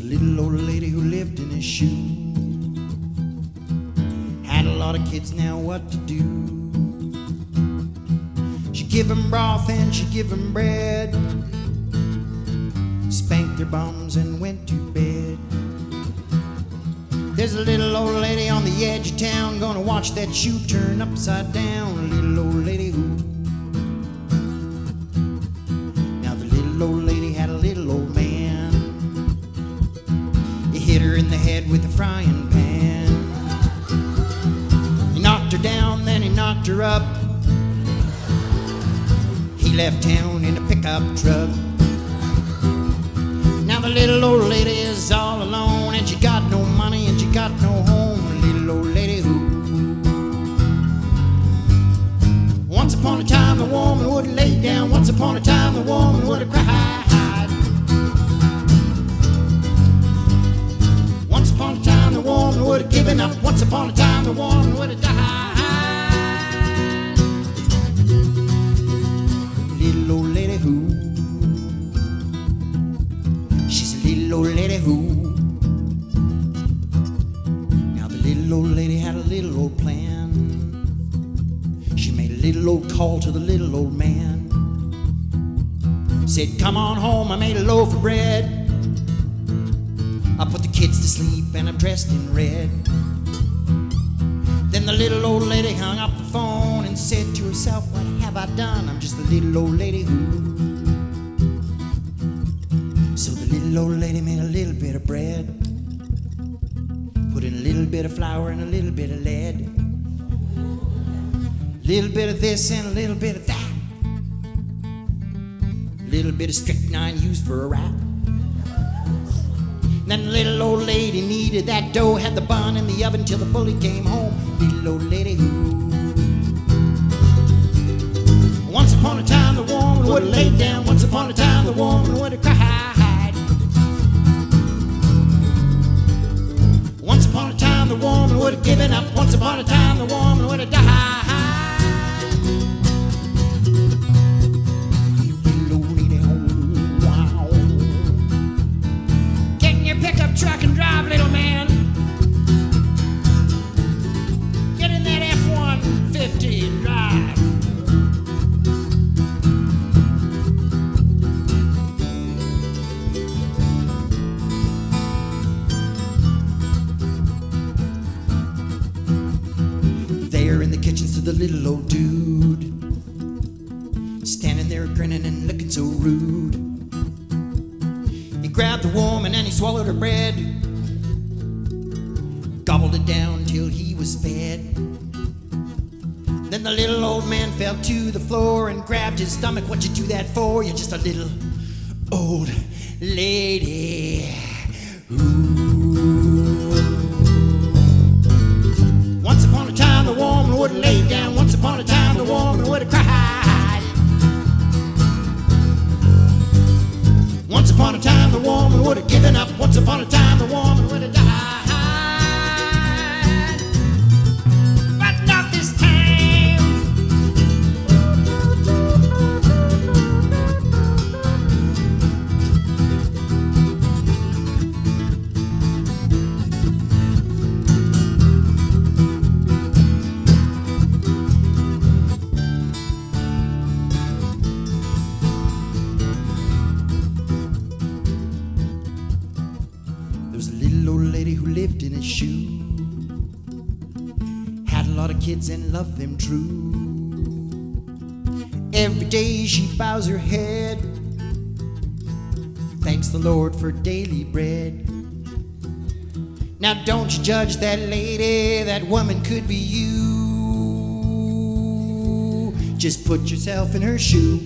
little old lady who lived in a shoe. Had a lot of kids, now what to do? She give them broth and she give them bread, spanked their bums and went to bed. There's a little old lady on the edge of town, gonna watch that shoe turn upside down. A little old lady who. Now the little old lady had a little old man. He hit her in the head with a frying pan. He knocked her down, then he knocked her up. He left town in a pickup truck. Now the little old lady is all alone, and she got no money and she got no home. A little old lady who. Once upon a time the woman would lay down. Once upon a time the woman would have cried. Once upon a time the woman would have given up. Once upon a time the woman would have died. Little old lady who. Little old lady who. Now the little old lady had a little old plan. She made a little old call to the little old man. Said, come on home, I made a loaf of bread. I put the kids to sleep and I'm dressed in red. Then the little old lady hung up the phone and said to herself, what have I done? I'm just a little old lady who. So the little old lady made a little bit of bread, put in a little bit of flour and a little bit of lead, a little bit of this and a little bit of that, a little bit of strychnine used for a wrap. Then the little old lady kneaded that dough, had the bun in the oven till the bully came home. Little old lady who. Once upon a time the woman would have laid down. Once upon a time the woman would have cried. Once upon a time the woman would have given up. Once upon a time the woman would have died. Wow. Get in your pickup truck and drive, little man. Get in that F-150 and drive. There in the kitchen stood the little old dude, standing there grinning and looking so rude. He grabbed the woman and he swallowed her bread, gobbled it down till he was fed. Then the little old man fell to the floor and grabbed his stomach. What you do that for? You're just a little old lady. Once upon a time the woman would have laid down. Once upon a time the woman would have cried. Once upon a time the woman would have given up. Once upon a time the woman would have died. But not this time. Who lived in a shoe, had a lot of kids and loved them true. Every day she bows her head, thanks the Lord for daily bread. Now don't you judge that lady, that woman could be you. Just put yourself in her shoe.